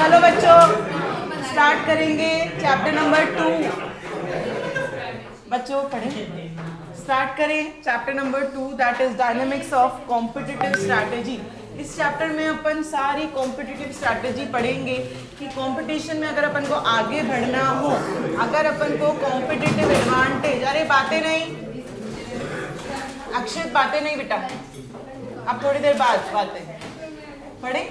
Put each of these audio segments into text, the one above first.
चलो बच्चों स्टार्ट करेंगे चैप्टर नंबर 2। बच्चों पढ़ें, स्टार्ट करें chapter number 2 that is dynamics of competitive strategy. इस चैप्टर में अपन सारी कॉम्पिटिटिव स्ट्रैटेजी पढ़ेंगे कि कंपटीशन में अगर अपन को आगे बढ़ना हो, अगर अपन को कॉम्पिटिटिव एडवांटेज, अरे बातें नहीं अक्षित, बातें नहीं बेटा, अब थोड़ी देर बाद बातें पढ़ें।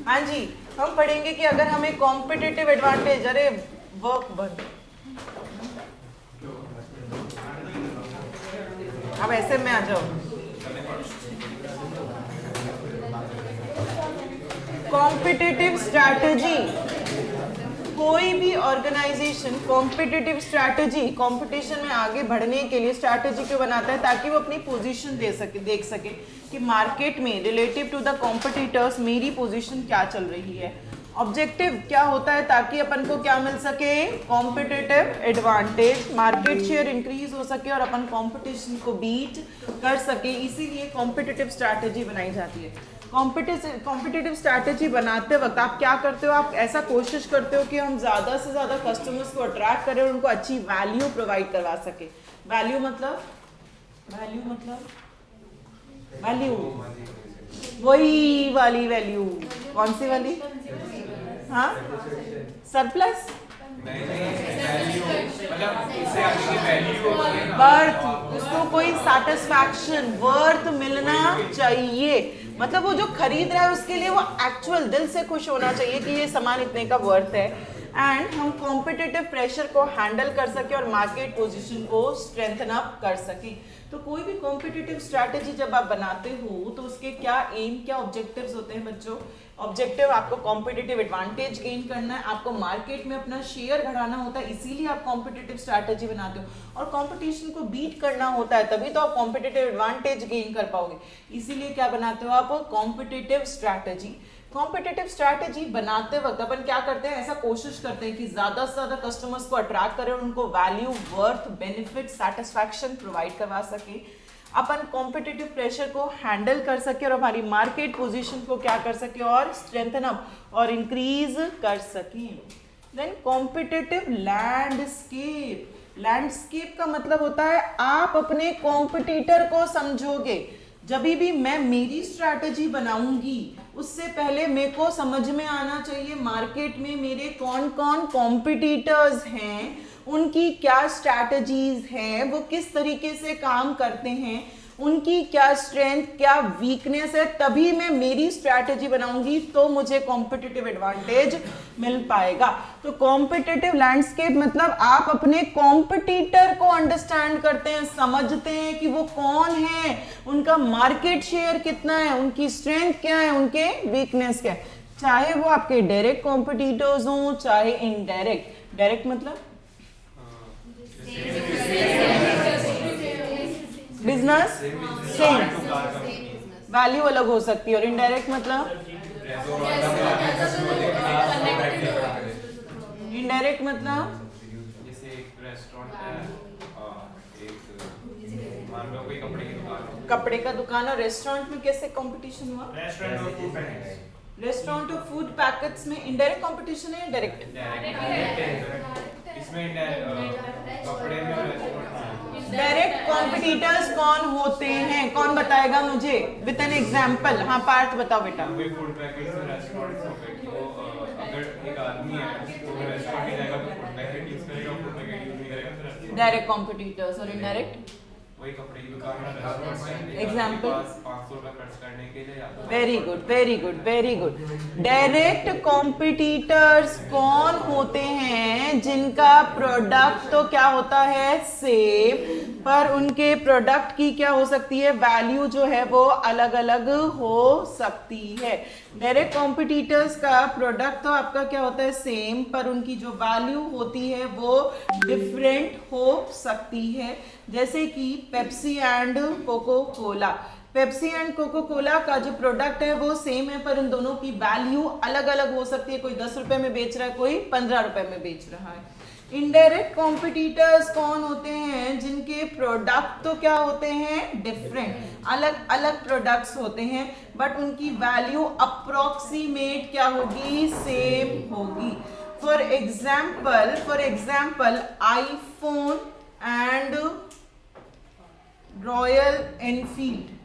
हाँ जी, हम पढ़ेंगे कि अगर हमें कॉम्पिटिटिव एडवांटेज, अरे वर्क बंद, अब ऐसे में आ जाओ। कॉम्पिटिटिव स्ट्रैटेजी, कोई भी ऑर्गेनाइजेशन कॉम्पिटिटिव स्ट्रैटेजी, कंपटीशन में आगे बढ़ने के लिए स्ट्रैटेजी क्यों बनाता है? ताकि वो अपनी पोजीशन देख सके कि मार्केट में रिलेटिव टू द कॉम्पिटिटर्स मेरी पोजीशन क्या चल रही है। ऑब्जेक्टिव क्या होता है? ताकि अपन को क्या मिल सके? Competitive advantage, market share increase हो सके और अपन कॉम्पिटिशन को बीट कर सके, इसीलिए कॉम्पिटिटिव स्ट्रैटेजी बनाई जाती है। कॉम्पिटिटिव स्ट्रैटेजी बनाते वक्त आप क्या करते हो? आप ऐसा कोशिश करते हो कि हम ज़्यादा से ज़्यादा कस्टमर्स को अट्रैक्ट करें और उनको अच्छी वैल्यू प्रोवाइड करवा सके। वैल्यू मतलब वैल्यू वही वाली वैल्यू, कौन सी वाली? हाँ, सरप्लस, वर्थ, उसको कोई सेटिस्फैक्शन, वर्थ मिलना चाहिए। मतलब वो जो खरीद रहा है उसके लिए वो एक्चुअल दिल से खुश होना चाहिए कि ये सामान इतने का वर्थ है। एंड हम कॉम्पिटिटिव प्रेशर को हैंडल कर सके और मार्केट पोजीशन को स्ट्रेंथन अप कर सके। तो कोई भी कॉम्पिटिटिव स्ट्रैटेजी जब आप बनाते हो तो उसके क्या एम, क्या ऑब्जेक्टिव्स होते हैं बच्चों? ऑब्जेक्टिव आपको कॉम्पिटिटिव एडवांटेज गेन करना है, आपको मार्केट में अपना शेयर बढ़ाना होता है, इसीलिए आप कॉम्पिटिटिव स्ट्रैटेजी बनाते हो। और कंपटीशन को बीट करना होता है, तभी तो आप कॉम्पिटिटिव एडवांटेज गेन कर पाओगे, इसीलिए क्या बनाते हो आप? Competitive strategy. कॉम्पिटिटिव स्ट्रैटेजी बनाते वक्त अपन क्या करते हैं? ऐसा कोशिश करते हैं कि ज्यादा से ज्यादा कस्टमर्स को अट्रैक्ट करें और उनको value, worth, benefit, satisfaction provide करवा सके। अपन कॉम्पिटिटिव प्रेशर को हैंडल कर सके और हमारी मार्केट पोजीशन को क्या कर सके? और स्ट्रेंथन अप और इंक्रीज कर सके। Then competitive landscape. लैंडस्केप का मतलब होता है आप अपने कॉम्पिटिटर को समझोगे। जब भी मैं मेरी स्ट्रैटेजी बनाऊंगी उससे पहले मेरे को समझ में आना चाहिए मार्केट में मेरे कौन कौन कॉम्पिटिटर्स हैं, उनकी क्या स्ट्रैटेजीज हैं, वो किस तरीके से काम करते हैं, उनकी क्या स्ट्रेंथ, क्या वीकनेस है, तभी मैं मेरी स्ट्रैटेजी बनाऊंगी तो मुझे कॉम्पिटिटिव एडवांटेज मिल पाएगा। तो कॉम्पिटिटिव लैंडस्केप मतलब आप अपने कॉम्पिटिटर को अंडरस्टैंड करते हैं, समझते हैं कि वो कौन है, उनका मार्केट शेयर कितना है, उनकी स्ट्रेंथ क्या है, उनके वीकनेस क्या है, चाहे वो आपके डायरेक्ट कॉम्पिटिटर्स हों चाहे इनडायरेक्ट। डायरेक्ट मतलब बिजनेस सेम, वैल्यू अलग हो सकती है, और इनडायरेक्ट मतलब इनडायरेक्ट मतलब जैसे एक रेस्टोरेंट है, एक मान लो कोई कपड़े की दुकान, कपड़े का दुकान और रेस्टोरेंट में कैसे कंपटीशन हुआ? रेस्टोरेंट और फूड पैकेट्स, रेस्टोरेंट और फूड पैकेट्स में इनडायरेक्ट कंपटीशन है या डायरेक्ट? इसमें कपड़े में रेस्टोरेंट, डायरेक्ट कॉम्पिटिटर्स कौन होते हैं? कौन बताएगा मुझे विद एन एग्जांपल? हाँ पार्थ बताओ बेटा। कोई फूड पैकेट्स में रेस्टोरेंट्स हो गए, तो अगर एक आदमी है तो वो रेस्टोरेंट ही जाएगा तो फूड पैकेट यूज करेगा, फूड पैकेट यूज नहीं करेगा तो रेस्टोरेंट। Direct competitors. और इनडायरेक्ट? वही कपड़े की दुकान में रेस्टोरेंट है, एग्जांपल 500 रुपए खर्च करने के लिए जाता है। Very good very good very good. Direct competitors कौन होते हैं? जिनका प्रोडक्ट तो क्या होता है? सेम, पर उनके प्रोडक्ट की क्या हो सकती है? वैल्यू जो है वो अलग अलग हो सकती है। डायरेक्ट कॉम्पिटिटर्स का प्रोडक्ट तो आपका क्या होता है? सेम, पर उनकी जो वैल्यू होती है वो डिफरेंट हो सकती है। जैसे कि Pepsi and Coca Cola. Pepsi and Coca Cola का जो प्रोडक्ट है वो सेम है, पर इन दोनों की वैल्यू अलग अलग हो सकती है। कोई 10 रुपए में बेच रहा है, कोई 15 रुपए में बेच रहा है। इनडायरेक्ट कॉम्पिटिटर्स कौन होते हैं? जिनके प्रोडक्ट तो क्या होते हैं? डिफरेंट, अलग अलग प्रोडक्ट्स होते हैं, बट उनकी वैल्यू अप्रोक्सीमेट क्या होगी? सेम होगी। For example iPhone and royal Enfield.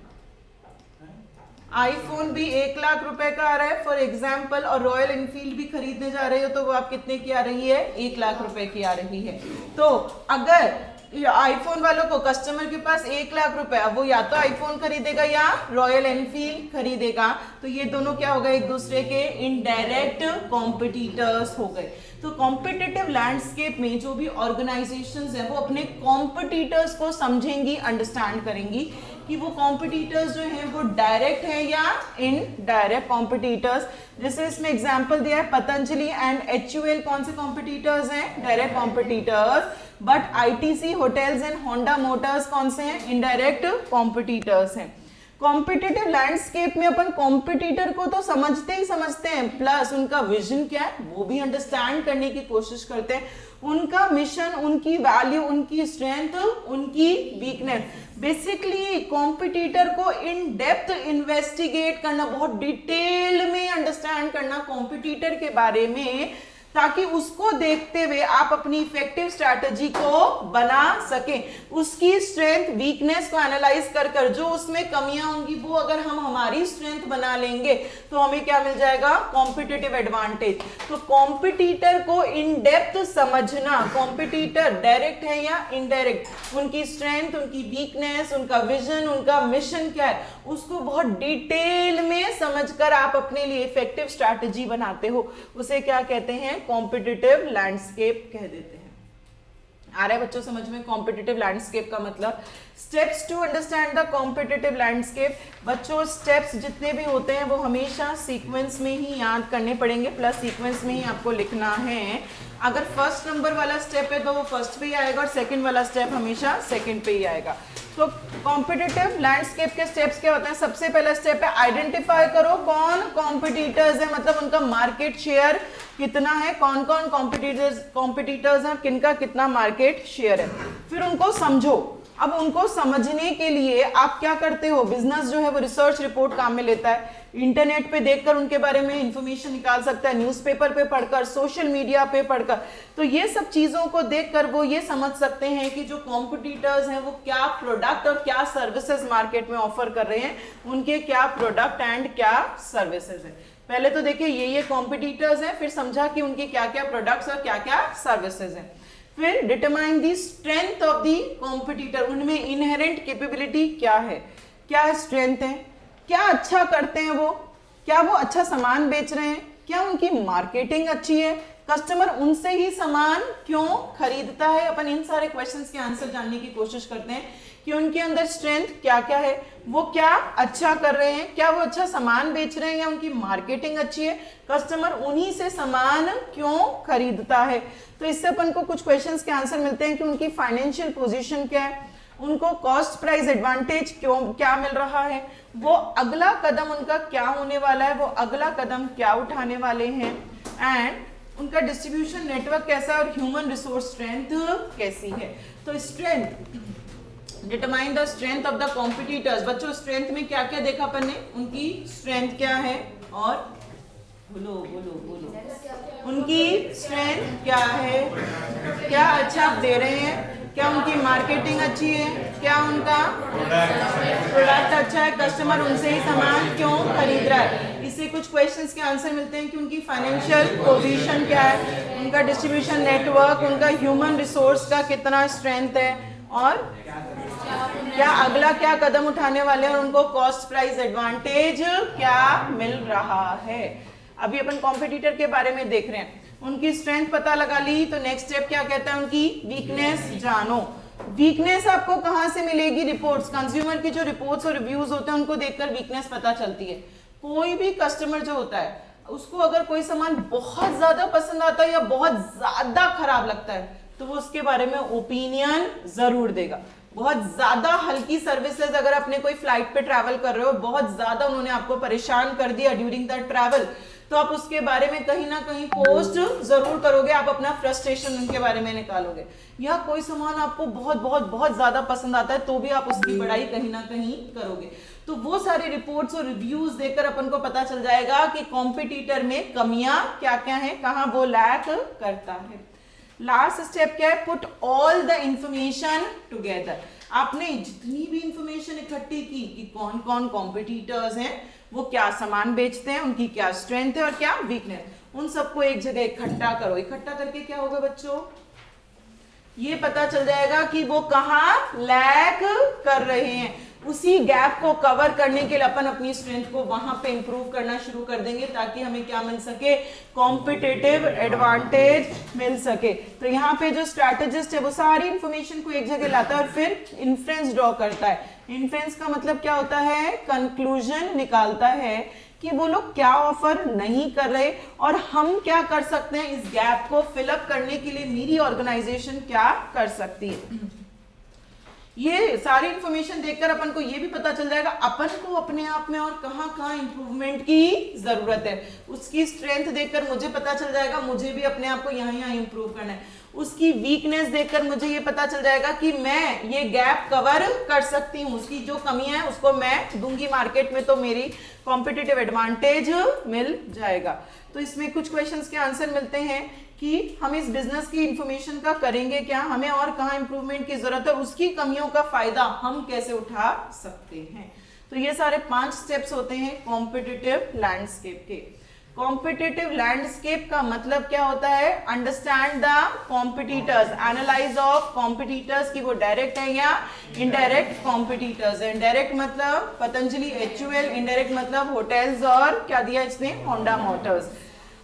IPhone भी 1 लाख रुपए का आ रहा है फॉर एग्जाम्पल, और रॉयल एनफील्ड भी खरीदने जा रहे हो तो वो आप कितने की आ रही है? 1 लाख रुपए की आ रही है। तो अगर आईफोन वालों को, कस्टमर के पास 1 लाख रुपए, अब वो या तो आईफोन खरीदेगा या रॉयल एनफील्ड खरीदेगा, तो ये दोनों क्या हो गए? एक दूसरे के इनडायरेक्ट कॉम्पिटिटर्स हो गए। तो कॉम्पिटिटिव लैंडस्केप में जो भी ऑर्गेनाइजेशंस है वो अपने कॉम्पिटिटर्स को समझेंगी, अंडरस्टैंड करेंगी कि वो कॉम्पिटिटर्स जो हैं वो डायरेक्ट है या इनडायरेक्ट कॉम्पिटिटर्स। जैसे इसमें एग्जांपल दिया है पतंजलि एंड HUL, कौन से कॉम्पिटिटर्स हैं? Direct competitors. But ITC hotels and Honda Motors कौन से हैं? इनडायरेक्ट कॉम्पिटिटर्स हैं। कॉम्पिटिटिव लैंडस्केप में अपन कॉम्पिटिटर को तो समझते ही समझते हैं, प्लस उनका विजन क्या है वो भी अंडरस्टैंड करने की कोशिश करते हैं, उनका मिशन, उनकी वैल्यू, उनकी स्ट्रेंथ, उनकी वीकनेस। बेसिकली कॉम्पिटिटर को इन डेप्थ इन्वेस्टिगेट करना, बहुत डिटेल में अंडरस्टैंड करना कॉम्पिटिटर के बारे में, ताकि उसको देखते हुए आप अपनी इफेक्टिव स्ट्रैटेजी को बना सकें। उसकी स्ट्रेंथ वीकनेस को एनालाइज कर कर जो उसमें कमियां होंगी वो अगर हम हमारी स्ट्रेंथ बना लेंगे तो हमें क्या मिल जाएगा? Competitive advantage. तो कॉम्पिटिटर को इन डेप्थ समझना, कॉम्पिटिटर डायरेक्ट है या इनडायरेक्ट, उनकी स्ट्रेंथ, उनकी वीकनेस, उनका विजन, उनका मिशन क्या है, उसको बहुत डिटेल में समझकर आप अपने लिए इफेक्टिव स्ट्रैटेजी बनाते हो, उसे क्या कहते हैं? कॉम्पिटिटिव लैंडस्केप कह देते हैं। आ रहा है बच्चों समझ में कॉम्पिटिटिव लैंडस्केप का मतलब? Steps to understand the competitive landscape. बच्चों स्टेप्स जितने भी होते हैं वो हमेशा सीक्वेंस में ही याद करने पड़ेंगे, प्लस सीक्वेंस में ही आपको लिखना है। अगर फर्स्ट नंबर वाला स्टेप है तो वो फर्स्ट पे ही आएगा, और सेकंड वाला स्टेप हमेशा सेकंड पे ही आएगा। तो कॉम्पिटिटिव लैंडस्केप के स्टेप्स क्या होते हैं? सबसे पहला स्टेप है आइडेंटिफाई करो कौन कॉम्पिटिटर्स है, मतलब उनका मार्केट शेयर कितना है, कौन कौन कॉम्पिटिटर्स हैं, किनका कितना मार्केट शेयर है। फिर उनको समझो। अब उनको समझने के लिए आप क्या करते हो? बिजनेस जो है वो रिसर्च रिपोर्ट काम में लेता है, इंटरनेट पे देखकर उनके बारे में इंफॉर्मेशन निकाल सकता है, न्यूज़पेपर पे पढ़कर, सोशल मीडिया पे पढ़कर। तो ये सब चीजों को देखकर वो ये समझ सकते हैं कि जो कॉम्पिटिटर्स हैं वो क्या प्रोडक्ट और क्या सर्विसेज मार्केट में ऑफर कर रहे हैं, उनके क्या प्रोडक्ट एंड क्या सर्विसेज है। पहले तो देखिए ये कॉम्पिटिटर्स हैं, फिर समझा कि उनके क्या क्या प्रोडक्ट्स और क्या क्या सर्विसेज हैं। फिर determine the strength of the competitor, उनमें इनहेरेंट कैपेबिलिटी क्या है, क्या स्ट्रेंथ है, क्या अच्छा करते हैं वो, क्या वो अच्छा सामान बेच रहे हैं, क्या उनकी मार्केटिंग अच्छी है, कस्टमर उनसे ही सामान क्यों खरीदता है। अपन इन सारे क्वेश्चंस के आंसर जानने की कोशिश करते हैं कि उनके अंदर स्ट्रेंथ क्या क्या है, वो क्या अच्छा कर रहे हैं, क्या वो अच्छा सामान बेच रहे हैं या उनकी मार्केटिंग अच्छी है, कस्टमर उन्हीं से सामान क्यों खरीदता है। तो इससे अपन को कुछ क्वेश्चंस के आंसर मिलते हैं कि उनकी फाइनेंशियल पोजीशन क्या है, उनको कॉस्ट प्राइस एडवांटेज क्यों क्या मिल रहा है, वो अगला कदम उनका क्या होने वाला है, वो अगला कदम क्या उठाने वाले हैं, एंड उनका डिस्ट्रीब्यूशन नेटवर्क कैसा है और ह्यूमन रिसोर्स स्ट्रेंथ कैसी है। तो strength, determine the strength of the competitors. बच्चों स्ट्रेंथ में क्या क्या देखा अपन ने, उनकी स्ट्रेंथ क्या है, और बोलो बोलो बोलो उनकी स्ट्रेंथ क्या है, क्या अच्छा दे रहे हैं, क्या उनकी मार्केटिंग अच्छी है, क्या उनका प्रोडक्ट अच्छा है, कस्टमर उनसे ही सामान क्यों खरीद रहा है। इससे कुछ क्वेश्चंस के आंसर मिलते हैं कि उनकी फाइनेंशियल पोजीशन क्या है, उनका डिस्ट्रीब्यूशन नेटवर्क, उनका ह्यूमन रिसोर्स का कितना स्ट्रेंथ है, और क्या अगला क्या कदम उठाने वाले हैं, और उनको कॉस्ट प्राइस एडवांटेज क्या मिल रहा है। अभी अपन कॉम्पिटिटर के बारे में देख रहे हैं, उनकी स्ट्रेंथ पता लगा ली, तो नेक्स्ट स्टेप क्या कहता है, उनकी वीकनेस जानो। वीकनेस आपको कहां से मिलेगी? रिपोर्ट्स, कंज्यूमर की जो रिपोर्ट्स और रिव्यूज होते हैं उनको देखकर वीकनेस पता चलती है। कोई भी कस्टमर जो होता है उसको अगर कोई सामान बहुत ज्यादा पसंद आता है या बहुत ज्यादा खराब लगता है तो वो उसके बारे में ओपिनियन जरूर देगा। बहुत ज्यादा हल्की सर्विसेज, अगर अपने कोई फ्लाइट पे ट्रैवल कर रहे हो, बहुत ज्यादा उन्होंने आपको परेशान कर दिया ड्यूरिंग द ट्रैवल, तो आप उसके बारे में कहीं ना कहीं पोस्ट जरूर करोगे, आप अपना फ्रस्ट्रेशन उनके बारे में निकालोगे। या कोई सामान आपको बहुत बहुत बहुत ज्यादा पसंद आता है तो भी आप उसकी बड़ाई कहीं ना कहीं करोगे। तो वो सारे रिपोर्ट्स और रिव्यूज देखकर अपन को पता चल जाएगा कि कॉम्पिटिटर में कमियां क्या क्या है, कहां वो लैक करता है। लास्ट स्टेप क्या है, put all the information together. आपने जितनी भी इंफॉर्मेशन इकट्ठी की कि कौन कौन कॉम्पिटिटर्स हैं, वो क्या सामान बेचते हैं, उनकी क्या स्ट्रेंथ है और क्या वीकनेस, उन सबको एक जगह इकट्ठा करो। इकट्ठा करके क्या होगा बच्चों, ये पता चल जाएगा कि वो कहां लैक कर रहे हैं। उसी गैप को कवर करने के लिए अपन अपनी स्ट्रेंथ को वहां पे इंप्रूव करना शुरू कर देंगे ताकि हमें क्या मिल सके, कॉम्पिटिटिव एडवांटेज मिल सके। तो यहाँ पे जो स्ट्रैटेजिस्ट है वो सारी इंफॉर्मेशन को एक जगह लाता है और फिर इन्फ्रेंस ड्रॉ करता है। इन्फ्रेंस का मतलब क्या होता है, कंक्लूजन निकालता है कि वो लोग क्या ऑफर नहीं कर रहे और हम क्या कर सकते हैं, इस गैप को फिलअप करने के लिए मेरी ऑर्गेनाइजेशन क्या कर सकती है। ये सारी इंफॉर्मेशन देखकर अपन को ये भी पता चल जाएगा अपन को अपने आप में और कहाँ कहाँ इंप्रूवमेंट की जरूरत है। उसकी स्ट्रेंथ देखकर मुझे पता चल जाएगा मुझे भी अपने आप को यहाँ यहाँ इंप्रूव करना है। उसकी वीकनेस देखकर मुझे ये पता चल जाएगा कि मैं ये गैप कवर कर सकती हूँ। उसकी जो कमियां है उसको मैं दूंगी मार्केट में तो मेरी कॉम्पिटिटिव एडवांटेज मिल जाएगा। तो इसमें कुछ क्वेश्चंस के आंसर मिलते हैं कि हम इस बिजनेस की इंफॉर्मेशन का करेंगे क्या, हमें और कहाँ इंप्रूवमेंट की जरूरत है, उसकी कमियों का फायदा हम कैसे उठा सकते हैं। तो ये सारे 5 स्टेप्स होते हैं कॉम्पिटिटिव लैंडस्केप के। कॉम्पिटिटिव लैंडस्केप का मतलब क्या होता है, understand the competitors, analyse of competitors कि वो डायरेक्ट है या इनडायरेक्ट कॉम्पिटिटर्स है। डायरेक्ट मतलब पतंजलि HUL, इनडायरेक्ट मतलब होटल्स और क्या दिया इसने, होंडा मोटर्स।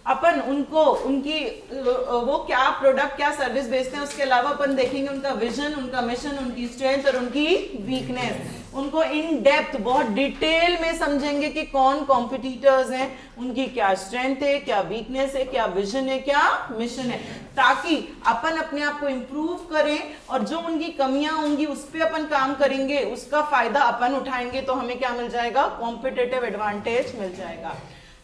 अपन उनको उनकी वो क्या प्रोडक्ट क्या सर्विस बेचते हैं उसके अलावा अपन देखेंगे उनका विजन, उनका मिशन, उनकी स्ट्रेंथ और उनकी वीकनेस। उनको इन डेप्थ बहुत डिटेल में समझेंगे कि कौन कॉम्पिटिटर्स हैं, उनकी क्या स्ट्रेंथ है, क्या वीकनेस है, क्या विजन है, क्या मिशन है, ताकि अपन अपने आप को इंप्रूव करें और जो उनकी कमियां होंगी उस पर अपन काम करेंगे, उसका फायदा अपन उठाएंगे तो हमें क्या मिल जाएगा, कॉम्पिटिटिव एडवांटेज मिल जाएगा।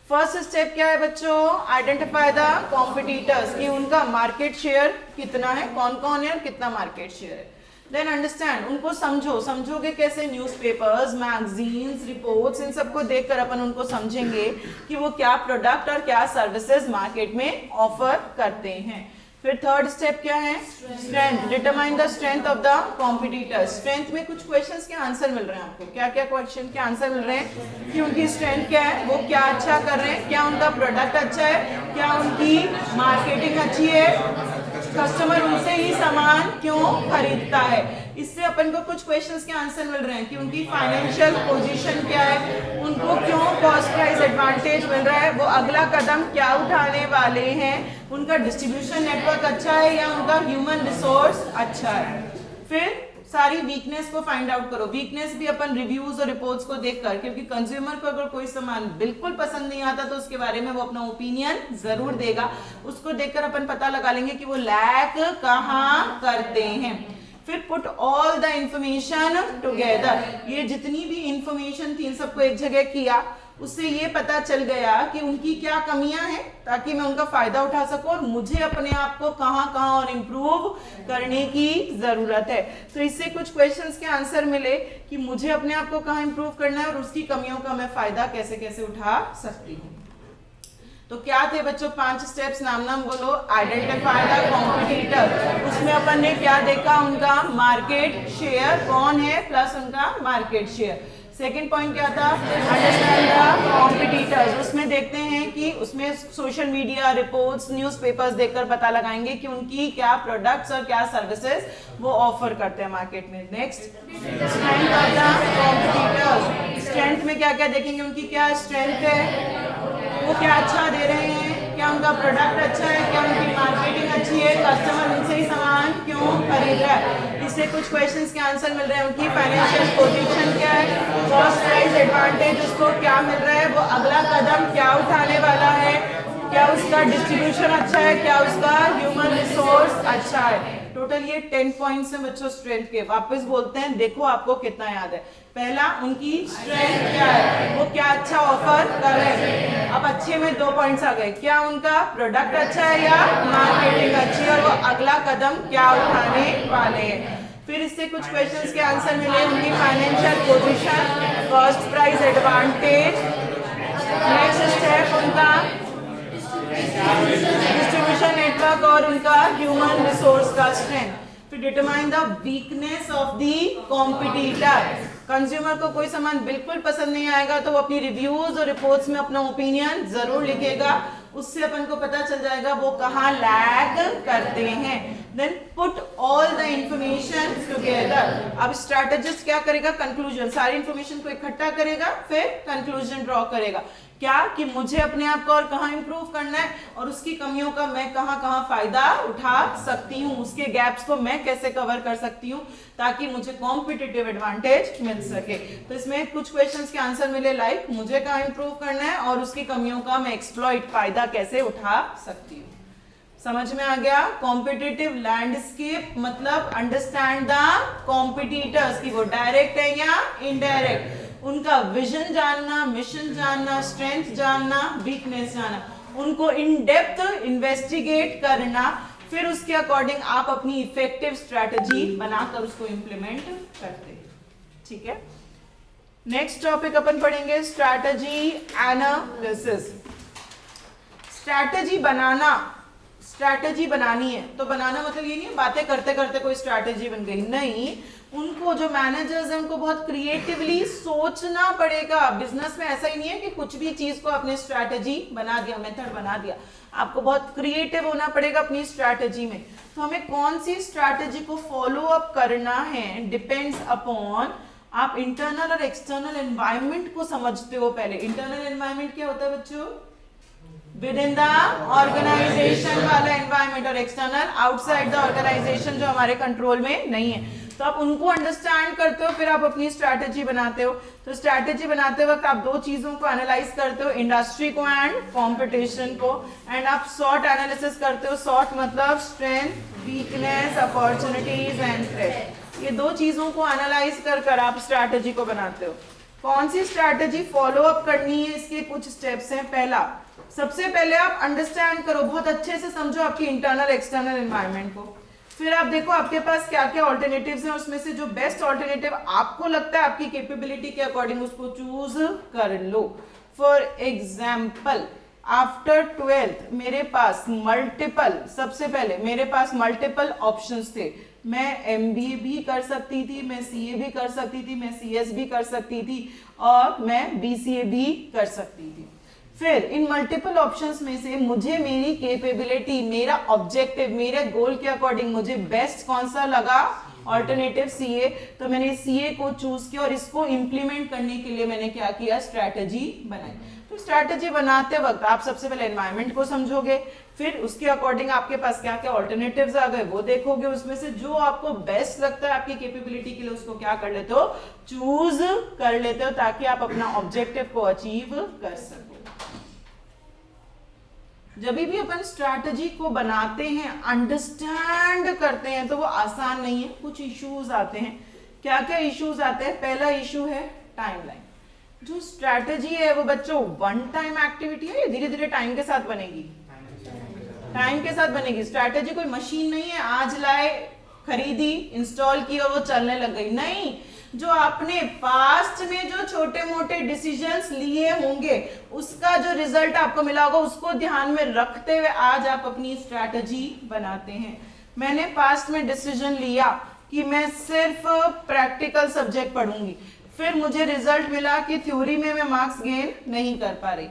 फर्स्ट स्टेप क्या है बच्चों, आइडेंटिफाई द कॉम्पिटिटर्स कि उनका मार्केट शेयर कितना है, कौन कौन है और कितना मार्केट शेयर है। देन अंडरस्टैंड, उनको समझो। समझोगे कैसे, न्यूज़पेपर्स, मैगजीन्स, रिपोर्ट्स, इन सबको देखकर अपन उनको समझेंगे कि वो क्या प्रोडक्ट और क्या सर्विसेज मार्केट में ऑफर करते हैं। फिर थर्ड स्टेप क्या है, strength, determine the strength of the competitor. Strength में कुछ क्वेश्चंस के आंसर मिल रहे हैं आपको, क्या क्या क्वेश्चन के आंसर मिल रहे हैं कि उनकी स्ट्रेंथ क्या है, वो क्या अच्छा कर रहे हैं, क्या उनका प्रोडक्ट अच्छा है, क्या उनकी मार्केटिंग अच्छी है, कस्टमर उनसे ही सामान क्यों खरीदता है। इससे अपन को कुछ क्वेश्चंस के आंसर मिल रहे हैं कि उनकी फाइनेंशियल पोजीशन क्या है, उनको क्यों कॉस्ट प्राइस एडवांटेज मिल रहा है, वो अगला कदम क्या उठाने वाले हैं, उनका डिस्ट्रीब्यूशन नेटवर्क अच्छा है या उनका ह्यूमन रिसोर्स अच्छा है। फिर सारी वीकनेस को फाइंड आउट करो। वीकनेस भी अपन रिव्यूज और रिपोर्ट्स को देखकर, क्योंकि कंज्यूमर को अगर कोई सामान बिल्कुल पसंद नहीं आता तो उसके बारे में वो अपना ओपिनियन जरूर देगा, उसको देखकर अपन पता लगा लेंगे कि वो लैक कहाँ करते हैं। फिर put all the information together, ये जितनी भी इंफॉर्मेशन थी इन सबको एक जगह किया, उससे ये पता चल गया कि उनकी क्या कमियां हैं ताकि मैं उनका फायदा उठा सकूं और मुझे अपने आप को कहां कहां और इम्प्रूव करने की जरूरत है। तो इससे कुछ क्वेश्चंस के आंसर मिले कि मुझे अपने आप को कहां इम्प्रूव करना है और उसकी कमियों का मैं फायदा कैसे कैसे उठा सकती हूँ। तो क्या थे बच्चों 5 स्टेप्स, नाम नाम बोलो। आइडेंटिफाई द कॉम्पिटिटर, उसमें अपन ने क्या देखा, उनका मार्केट शेयर कौन है प्लस उनका मार्केट शेयर। सेकेंड पॉइंट क्या था, अंडरस्टैंड द कॉम्पिटिटर्स, उसमें देखते हैं कि उसमें सोशल मीडिया, रिपोर्ट्स, न्यूज़पेपर्स देखकर पता लगाएंगे कि उनकी क्या प्रोडक्ट्स और क्या सर्विसेज वो ऑफर करते हैं मार्केट में। Next, strength of the competitors, strength में क्या क्या देखेंगे, उनकी क्या स्ट्रेंथ है, वो क्या अच्छा दे रहे हैं, क्या उनका प्रोडक्ट अच्छा है, क्या उनकी मार्केटिंग अच्छी है, कस्टमर उनसे ही सामान क्यों खरीद रहा है। इससे कुछ क्वेश्चंस के आंसर मिल रहे हैं, उनकी फाइनेंशियल पोजीशन क्या है, कॉस्ट प्राइस एडवांटेज उसको क्या मिल रहा है, वो अगला कदम क्या उठाने वाला है, क्या उसका डिस्ट्रीब्यूशन अच्छा है, क्या उसका ह्यूमन रिसोर्स अच्छा है। टोटल ये 10 पॉइंट्स हैं बच्चों स्ट्रेंथ के। वापस बोलते हैं, देखो आपको कितना याद है। पहला, उनकी स्ट्रेंथ क्या है, वो क्या अच्छा ऑफर कर रहे हैं। अब अच्छे में 2 पॉइंट्स आ गए, क्या उनका प्रोडक्ट अच्छा है या मार्केटिंग अच्छी है, और वो अगला कदम क्या उठाने वाले हैं। फिर इससे कुछ क्वेश्चंस के आंसर मिले, उनकी financial position, cost price advantage, next step उनका डिस्ट्रीब्यूशन नेटवर्क और उनका ह्यूमन रिसोर्स का स्ट्रेंथ। फिर determine the weakness of the competitor. Consumer को कोई सामान बिल्कुल पसंद नहीं आएगा तो वो अपनी रिव्यूज और रिपोर्ट्स में अपना ओपिनियन जरूर लिखेगा, उससे अपन को पता चल जाएगा वो कहाँ लैग करते हैं। Then put all the information together. अब स्ट्रैटेजिस्ट क्या करेगा, कंक्लूजन, सारी इंफॉर्मेशन को इकट्ठा करेगा, फिर कंक्लूजन ड्रॉ करेगा, क्या कि मुझे अपने आप को और कहाँ इंप्रूव करना है और उसकी कमियों का मैं कहाँ कहाँ फायदा उठा सकती हूँ, उसके गैप्स को मैं कैसे कवर कर सकती हूँ ताकि मुझे कॉम्पिटिटिव एडवांटेज मिल सके। तो इसमें कुछ क्वेश्चंस के आंसर मिले लाइक मुझे कहाँ इंप्रूव करना है और उसकी कमियों का मैं एक्सप्लॉइट फायदा कैसे उठा सकती हूँ। समझ में आ गया। कॉम्पिटिटिव लैंडस्केप मतलब अंडरस्टैंड द कॉम्पिटिटर्स की वो डायरेक्ट है या इनडायरेक्ट, उनका विजन जानना, मिशन जानना, स्ट्रेंथ जानना, वीकनेस जानना, उनको इन डेप्थ इन्वेस्टिगेट करना, फिर उसके अकॉर्डिंग आप अपनी इफेक्टिव स्ट्रेटजी बनाकर उसको इंप्लीमेंट करते हैं। ठीक है, नेक्स्ट टॉपिक अपन पढ़ेंगे स्ट्रेटजी एनालिसिस। स्ट्रेटजी बनाना, स्ट्रैटेजी बनानी है तो बनाना मतलब ये नहीं बातें करते करते कोई स्ट्रैटेजी बन गई, नहीं, उनको जो मैनेजर्स हैं उनको बहुत क्रिएटिवली सोचना पड़ेगा। बिजनेस में ऐसा ही नहीं है कि कुछ भी चीज को आपने स्ट्रैटेजी बना दिया, मेथड बना दिया, आपको बहुत क्रिएटिव होना पड़ेगा अपनी स्ट्रैटेजी में। तो हमें कौन सी स्ट्रैटेजी को फॉलो अप करना है डिपेंड्स अपॉन आप इंटरनल और एक्सटर्नल एनवायरनमेंट को समझते हो। पहले इंटरनल एनवायरनमेंट क्या होता है बच्चों, विद इन द ऑर्गेनाइजेशन वाला एनवायरनमेंट, और एक्सटर्नल आउटसाइड द ऑर्गेनाइजेशन जो हमारे कंट्रोल में नहीं है। तो आप उनको अंडरस्टैंड करते हो, फिर आप अपनी स्ट्रैटेजी बनाते हो। तो स्ट्रैटेजी बनाते वक्त आप 2 चीजों को एनालाइज करते हो, इंडस्ट्री को एंड कंपटीशन को, एंड आप सॉट एनालिसिस करते हो। सॉट मतलब strength, weakness, opportunities and threat. ये 2 चीजों को एनालाइज कर आप स्ट्रैटेजी को बनाते हो। कौन सी स्ट्रैटेजी फॉलो अप करनी है, इसके कुछ स्टेप्स हैं। पहला, सबसे पहले आप अंडरस्टैंड करो, बहुत अच्छे से समझो आपकी इंटरनल एक्सटर्नल एनवायरनमेंट को। फिर आप देखो आपके पास क्या क्या ऑल्टरनेटिव्स हैं, उसमें से जो बेस्ट ऑल्टरनेटिव आपको लगता है आपकी कैपेबिलिटी के अकॉर्डिंग उसको चूज कर लो। फॉर एग्जाम्पल आफ्टर 12th मेरे पास मल्टीपल, सबसे पहले मेरे पास मल्टीपल ऑप्शंस थे। मैं MBA भी कर सकती थी, मैं CA भी कर सकती थी, मैं CS भी कर सकती थी और मैं BCA भी कर सकती थी। फिर इन मल्टीपल ऑप्शंस में से मुझे मेरी कैपेबिलिटी, मेरा ऑब्जेक्टिव, मेरे गोल के अकॉर्डिंग मुझे बेस्ट कौन सा लगा, ऑल्टरनेटिव CA। तो मैंने CA को चूज किया और इसको इंप्लीमेंट करने के लिए मैंने क्या किया, स्ट्रैटेजी बनाई। तो स्ट्रैटेजी बनाते वक्त आप सबसे पहले एनवायरनमेंट को समझोगे, फिर उसके अकॉर्डिंग आपके पास क्या क्या ऑल्टरनेटिव्स आ गए वो देखोगे, उसमें से जो आपको बेस्ट लगता है आपकी कैपेबिलिटी के लिए उसको क्या कर लेते हो, चूज कर लेते हो, ताकि आप अपना ऑब्जेक्टिव को अचीव कर सको। जब भी अपन स्ट्रैटेजी को बनाते हैं, अंडरस्टैंड करते हैं, तो वो आसान नहीं है, कुछ इश्यूज आते हैं। क्या क्या इश्यूज आते हैं, पहला इशू है टाइमलाइन। जो स्ट्रैटेजी है वो बच्चों वन टाइम एक्टिविटी है या धीरे धीरे टाइम के साथ बनेगी, टाइम के साथ बनेगी। स्ट्रैटेजी कोई मशीन नहीं है, आज लाए, खरीदी, इंस्टॉल की और वो चलने लग गई, नहीं। जो आपने पास्ट में जो छोटे मोटे डिसीजंस लिए होंगे उसका जो रिजल्ट आपको मिला होगा उसको ध्यान में रखते हुए आज आप अपनी स्ट्रैटेजी बनाते हैं। मैंने पास्ट में डिसीजन लिया कि मैं सिर्फ प्रैक्टिकल सब्जेक्ट पढ़ूंगी, फिर मुझे रिजल्ट मिला कि थ्योरी में मैं मार्क्स गेन नहीं कर पा रही।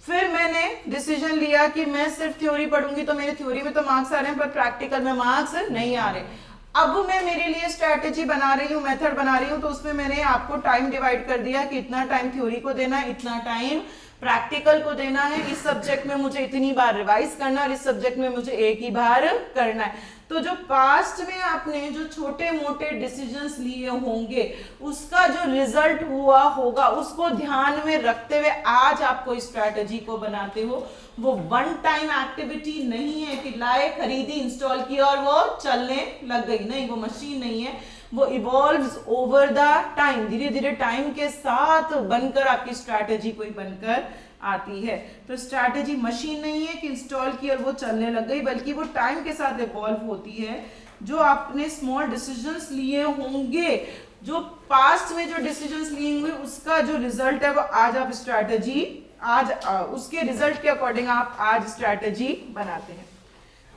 फिर मैंने डिसीजन लिया कि मैं सिर्फ थ्योरी पढ़ूंगी तो मेरे थ्योरी में तो मार्क्स आ रहे हैं पर प्रैक्टिकल में मार्क्स नहीं आ रहे। अब मैं मेरे लिए स्ट्रैटेजी बना रही हूँ, मेथड बना रही हूँ, तो उसमें मैंने आपको टाइम डिवाइड कर दिया कि इतना टाइम थ्योरी को देना है, इतना टाइम प्रैक्टिकल को देना है, इस सब्जेक्ट में मुझे इतनी बार रिवाइज करना है और इस सब्जेक्ट में मुझे एक ही बार करना है। तो जो पास्ट में आपने जो छोटे मोटे डिसीजंस लिए होंगे उसका जो रिजल्ट हुआ होगा उसको ध्यान में रखते हुए आज आप कोई स्ट्रैटेजी को बनाते हो। वो वन टाइम एक्टिविटी नहीं है कि लाए, खरीदी, इंस्टॉल किया और वो चलने लग गई, नहीं, वो मशीन नहीं है, वो इवॉल्व्स ओवर द टाइम, धीरे धीरे टाइम के साथ बनकर आपकी स्ट्रैटेजी कोई बनकर आती है। तो स्ट्रैटेजी मशीन नहीं है कि इंस्टॉल की और वो चलने लग गई, बल्कि वो टाइम के साथ इवॉल्व होती है। जो आपने स्मॉल डिसीजंस लिए होंगे, जो पास्ट में जो डिसीजंस लिए होंगे उसका जो रिजल्ट है वो आज आप स्ट्रैटेजी, आज उसके रिजल्ट के अकॉर्डिंग आप आज स्ट्रैटेजी बनाते हैं।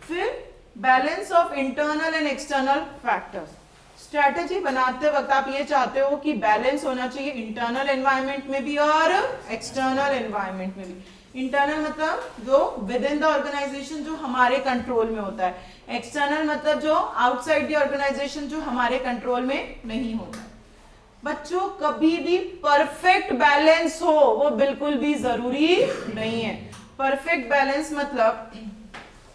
फिर balance of internal and external factors. Strategy बनाते वक्त आप ये चाहते हो कि बैलेंस होना चाहिए इंटरनल एनवायरनमेंट में भी और एक्सटर्नल एनवायरनमेंट में भी। इंटरनल मतलब जो विद इन द ऑर्गेनाइजेशन जो हमारे कंट्रोल में होता है, एक्सटर्नल मतलब जो आउटसाइड द ऑर्गेनाइजेशन जो हमारे कंट्रोल में नहीं होता है। बच्चों कभी भी परफेक्ट बैलेंस हो वो बिल्कुल भी जरूरी नहीं है। परफेक्ट बैलेंस मतलब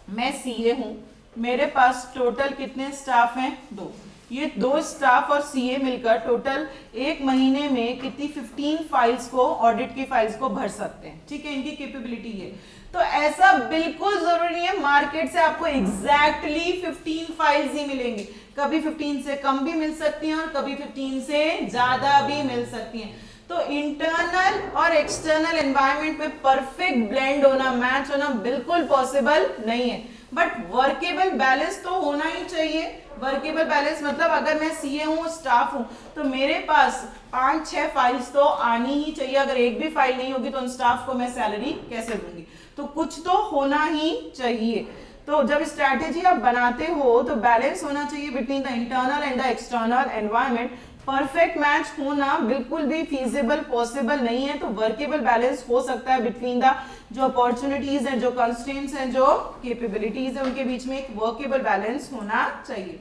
मैं सीए हूं, मेरे पास टोटल कितने स्टाफ हैं? 2। ये 2 स्टाफ और सीए मिलकर टोटल एक महीने में कितनी 15 फाइल्स को, ऑडिट की फाइल्स को भर सकते हैं, ठीक है, इनकी कैपेबिलिटी है। तो ऐसा बिल्कुल जरूरी नहीं है मार्केट से आपको एग्जैक्टली 15 फाइल्स ही मिलेंगी, कभी 15 से कम भी मिल सकती हैं और कभी 15 से ज्यादा भी मिल सकती हैं। तो इंटरनल और एक्सटर्नल एनवायरनमेंट में परफेक्ट ब्लेंड होना, मैच होना बिल्कुल पॉसिबल नहीं है, बट वर्केबल बैलेंस तो होना ही चाहिए। वर्केबल बैलेंस मतलब अगर मैं सीए हूँ, स्टाफ हूँ, तो मेरे पास 5-6 फाइल्स तो आनी ही चाहिए। अगर एक भी फाइल नहीं होगी तो उन स्टाफ को मैं सैलरी कैसे दूंगी? तो कुछ तो होना ही चाहिए। तो जब स्ट्रैटेजी आप बनाते हो तो बैलेंस होना चाहिए between the internal and the external environment. Perfect match होना बिल्कुल भी फीजिबल पॉसिबल नहीं है, तो वर्केबल बैलेंस हो सकता है बिटवीन द जो अपॉर्चुनिटीज हैं, जो कंस्ट्रेंट्स हैं, जो कैपेबिलिटीज हैं, उनके बीच में एक वर्केबल बैलेंस होना चाहिए।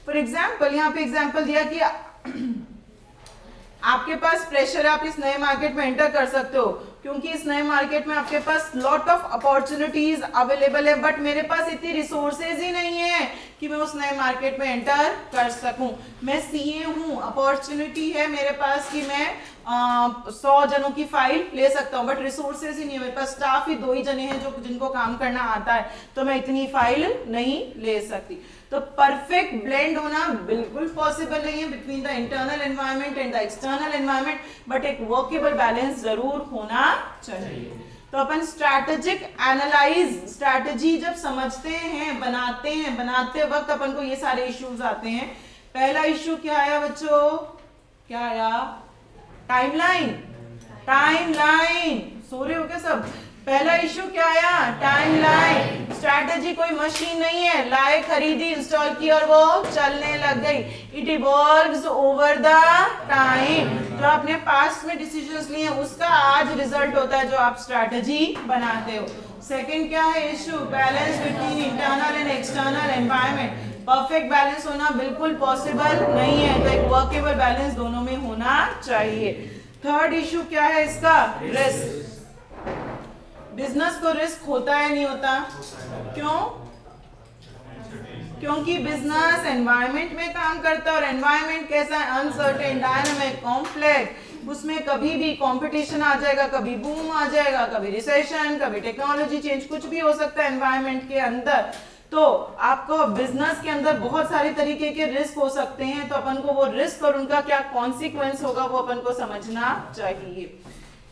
फॉर एग्जाम्पल यहाँ पे एग्जाम्पल दिया कि आपके पास प्रेशर, आप इस नए मार्केट में एंटर कर सकते हो क्योंकि इस नए मार्केट में आपके पास लॉट ऑफ अपॉर्चुनिटीज अवेलेबल है, बट मेरे पास इतनी रिसोर्सेज ही नहीं है कि मैं उस नए मार्केट में एंटर कर सकूं। मैं सीए हूं, अपॉर्चुनिटी है मेरे पास कि मैं 100 जनों की फाइल ले सकता हूं, बट रिसोर्सेज ही नहीं है मेरे पास, स्टाफ ही 2 ही जने हैं जो जिनको काम करना आता है, तो मैं इतनी फाइल नहीं ले सकती। तो परफेक्ट ब्लेंड होना बिल्कुल पॉसिबल नहीं है between the internal environment and the external environment, but एक वर्केबल बैलेंस जरूर होना चाहिए। तो अपन स्ट्रैटेजिक एनालाइज, स्ट्रैटेजी जब समझते हैं, बनाते वक्त अपन को ये सारे इश्यूज आते हैं। पहला इश्यू क्या आया बच्चों? क्या आया? टाइमलाइन। टाइमलाइन, सो रहे हो क्या सब? पहला इश्यू क्या आया? टाइमलाइन। स्ट्रैटेजी कोई मशीन नहीं है, लाए, खरीदी, इंस्टॉल की और वो चलने लग गई। It evolves over the time. जो आपने पास्ट में डिसीजंस लिए हैं उसका आज रिजल्ट होता है जो आप स्ट्रैटेजी बनाते हो। सेकंड क्या है issue? Balance between internal and external environment. Perfect balance होना बिल्कुल पॉसिबल नहीं है, तो एक वर्केबल बैलेंस दोनों में होना चाहिए। थर्ड इश्यू क्या है इसका? रिस्क। बिजनेस को रिस्क होता है नहीं होता? क्यों? क्योंकि बिजनेस एनवायरनमेंट में काम करता है और एनवायरनमेंट कैसा है? Uncertain, dynamic, complex. उसमें कभी भी कंपटीशन आ जाएगा, कभी बूम आ जाएगा, कभी रिसेशन, कभी टेक्नोलॉजी चेंज, कुछ भी हो सकता है एनवायरनमेंट के अंदर। तो आपको बिजनेस के अंदर बहुत सारे तरीके के रिस्क हो सकते हैं, तो अपन को वो रिस्क और उनका क्या कॉन्सिक्वेंस होगा वो अपन को समझना चाहिए।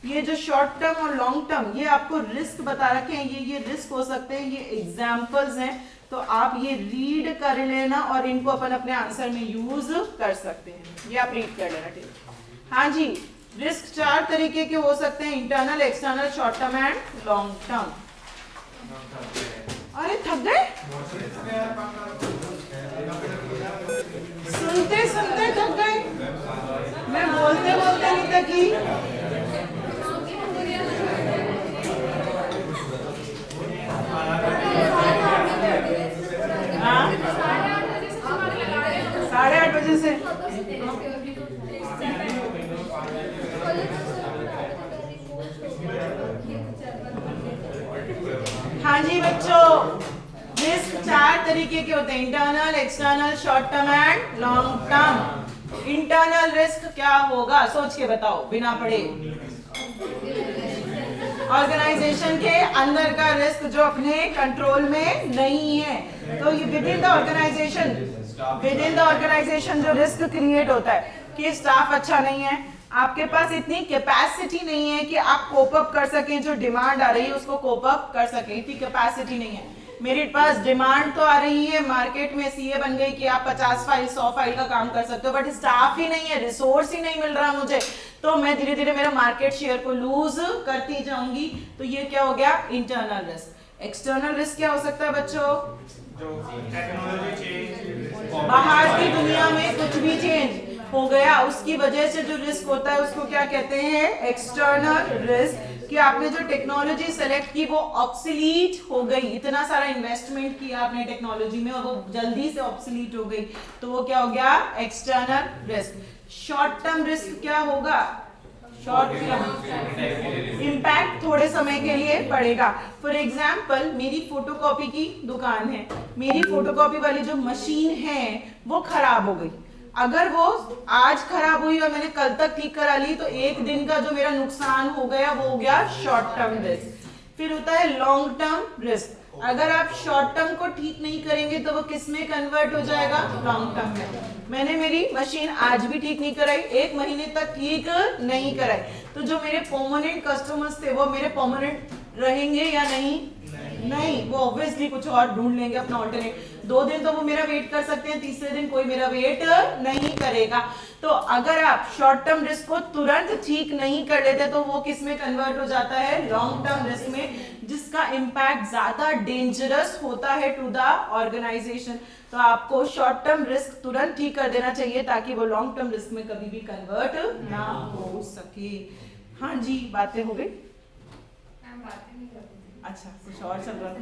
ये जो शॉर्ट टर्म और लॉन्ग टर्म, ये आपको रिस्क बता रखे हैं, ये रिस्क हो सकते हैं, ये एग्जाम्पल्स हैं, तो आप ये रीड कर लेना और इनको अपन अपने आंसर में यूज कर सकते हैं। ये आप रीड कर लेना, ठीक? हाँ जी, रिस्क 4 तरीके के हो सकते हैं, internal, external, short term and long term. अरे थक गए? सुनते सुनते थक गए? मैं बोलते बोलते नहीं थकी। हाँ, 8:30 बजे से। हाँ जी बच्चों, रिस्क 4 तरीके के होते हैं, internal, external, short term and long term. Internal risk क्या होगा, सोच के बताओ बिना पढ़े। ऑर्गेनाइजेशन के अंदर का रिस्क जो अपने कंट्रोल में नहीं है, तो ये विद इन द ऑर्गेनाइजेशन जो रिस्क क्रिएट होता है कि स्टाफ अच्छा नहीं है, आपके पास इतनी कैपेसिटी नहीं है कि आप कोप अप कर सकें, जो डिमांड आ रही है उसको कोप अप कर सकें, इतनी कैपेसिटी नहीं है। मेरे पास डिमांड तो आ रही है, मार्केट में सीए बन गई कि आप 50 फाइल 100 फाइल का काम कर सकते हो, बट स्टाफ ही नहीं है, रिसोर्स ही नहीं मिल रहा मुझे, तो मैं धीरे धीरे मेरा मार्केट शेयर को लूज करती जाऊंगी। तो ये क्या हो गया, इंटरनल रिस्क। एक्सटर्नल रिस्क क्या हो सकता है बच्चों, बाहर की दुनिया में कुछ भी चेंज हो गया उसकी वजह से जो रिस्क होता है उसको क्या कहते हैं, एक्सटर्नल रिस्क। कि आपने जो टेक्नोलॉजी सेलेक्ट की वो ऑब्सोलीट हो गई, इतना सारा इन्वेस्टमेंट किया आपने टेक्नोलॉजी में और वो जल्दी से ऑब्सोलीट हो गई, तो वो क्या हो गया, external risk. Short term risk क्या होगा, शॉर्ट टर्म इम्पैक्ट थोड़े समय के लिए पड़ेगा। फॉर एग्जाम्पल मेरी फोटोकॉपी की दुकान है, मेरी फोटोकॉपी वाली जो मशीन है वो खराब हो गई, अगर वो आज खराब हुई और मैंने कल तक ठीक करा ली तो एक दिन का जो मेरा नुकसान हो गया वो हो गया शॉर्ट टर्म रिस्क। फिर होता है लॉन्ग टर्म रिस्क, अगर आप शॉर्ट टर्म को ठीक नहीं करेंगे तो वो किस में कन्वर्ट हो जाएगा, लॉन्ग टर्म में। मैंने मेरी मशीन आज भी ठीक नहीं कराई, 1 महीने तक ठीक नहीं कराई, तो जो मेरे परमानेंट कस्टमर्स थे वो मेरे परमानेंट रहेंगे या नहीं, नहीं, वो ऑब्वियसली कुछ और ढूंढ लेंगे अपना ऑल्टरनेट। 2 दिन तो वो मेरा वेट कर सकते हैं, तीसरे दिन कोई मेरा वेट नहीं करेगा। तो अगर आप शॉर्ट टर्म रिस्क को तुरंत ठीक नहीं कर लेते तो वो किस में कन्वर्ट हो जाता है, लॉन्ग टर्म रिस्क में, जिसका इम्पैक्ट ज्यादा डेंजरस होता है टू द ऑर्गेनाइजेशन। तो आपको शॉर्ट टर्म रिस्क तुरंत ठीक कर देना चाहिए ताकि वो लॉन्ग टर्म रिस्क में कभी भी कन्वर्ट ना हो सके। हाँ जी, बातें हो गई, अच्छा कुछ और चल रहा था।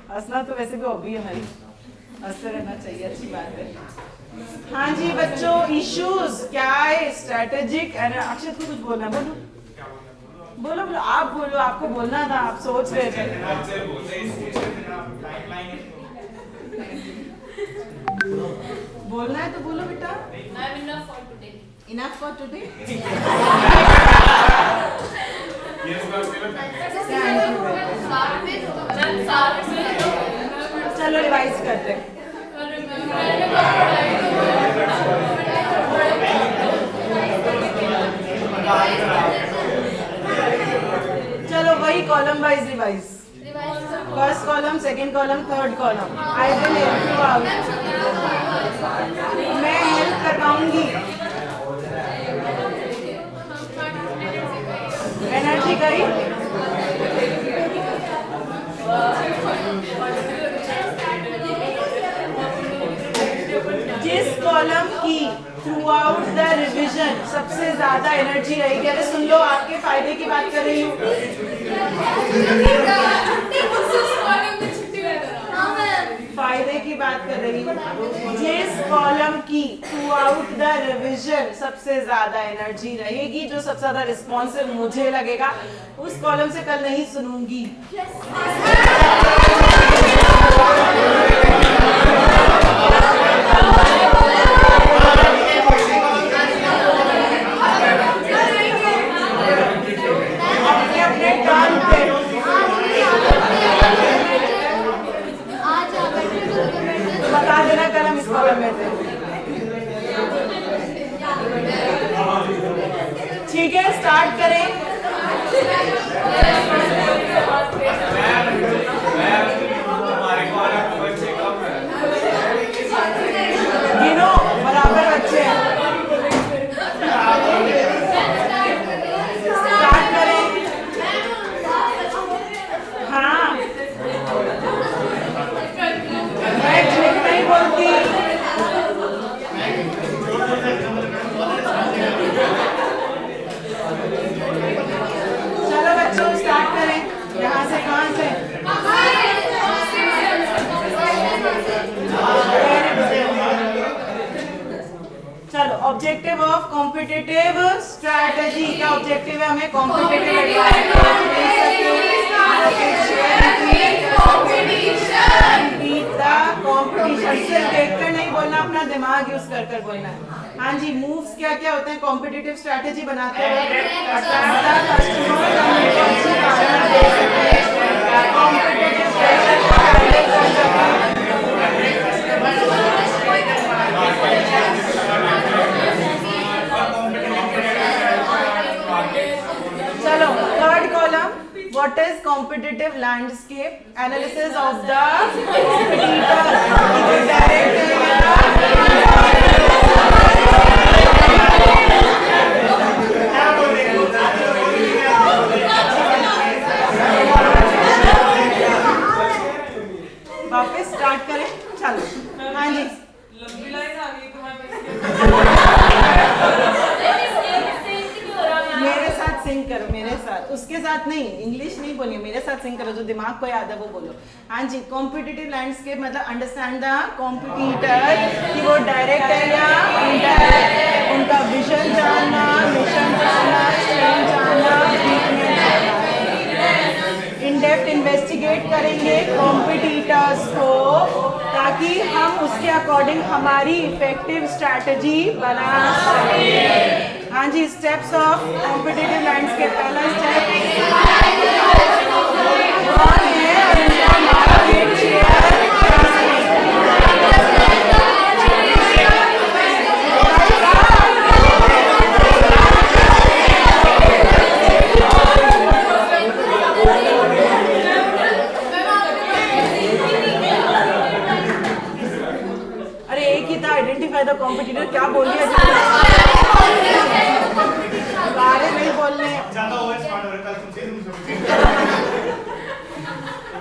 हंसना तो वैसे भी हॉबी है हमारी, हंसते रहना चाहिए, अच्छी बात है। हाँ जी बच्चों, इश्यूज क्या है, स्ट्रेटेजिक एंड अक्षत को कुछ बोलना, बोलो बोलो बोलो, आप बोलो, आपको बोलना था, आप सोच रहे थे। बोलना है तो बोलो बेटा। Enough for today? चलो रिवाइज करते हैं। चलो वही column wise revise, first column, second column, third column. I will help you out, मैं हेल्प करवाऊंगी। एनर्जी गई, जिस कॉलम की थ्रू आउट द रिविजन सबसे ज्यादा एनर्जी रहेगी, अरे सुन लो, आपके फायदे की बात कर रही हूँ, फायदे की बात कर रही हूँ, जिस कॉलम की थ्रू आउट द रिविजन सबसे ज्यादा एनर्जी रहेगी, जो सबसे ज्यादा रिस्पॉन्सिव मुझे लगेगा, उस कॉलम से कल नहीं सुनूंगी। बता देना कल हम इस कॉलम में थे, ठीक है, स्टार्ट करें। गिनो, बराबर बच्चे हैं, स्टार्ट करें। हाँ, मैं झूठ नहीं बोलती। चलो बच्चों स्टार्ट करें, यहाँ से कहाँ से, चलो ऑब्जेक्टिव ऑफ कॉम्पिटिटिव स्ट्रैटेजी, क्या ऑब्जेक्टिव है हमें, कॉम्पिटिटिव एडवांटेज सिर्फ देखकर नहीं बोलना, अपना दिमाग यूज कर कर बोलना है। हाँ जी, मूव्स क्या क्या होते हैं कॉम्पिटिटिव स्ट्रैटेजी बनाते हुए? Attract the customer, competitive pressure को हैंडल कर सकें। चलो third column, what is competitive landscape? Analysis of the competitors. वापस स्टार्ट करें, चलो। हाँ जी, लंबी लाइन आ गई तुम्हारे मेरे साथ सिंग करो, मेरे साथ, उसके साथ नहीं, इंग्लिश नहीं बोलिए, मेरे साथ सिंग करो, जो दिमाग को याद है वो बोलो। हाँ जी, कॉम्पिटिटिव लैंडस्केप मतलब अंडरस्टैंड द कॉम्पिटिटर, कि वो डायरेक्ट है या इनडायरेक्ट, उनका विजन जानना, मिशन जानना, स्ट्रेंथ जानना, वीकनेस जानना। इन डेप्थ इन्वेस्टिगेट करेंगे कॉम्पिटिटर्स को, ताकि हम उसके अकॉर्डिंग हमारी इफेक्टिव स्ट्रैटेजी बना सकें। हाँ जी, स्टेप्स ऑफ कॉम्पिटिटिव लैंडस्केप। पहला स्टेप अरे एक ही था, आइडेंटिफाई द कॉम्पिटिटर, क्या बोल दिया सारे नहीं बोलने।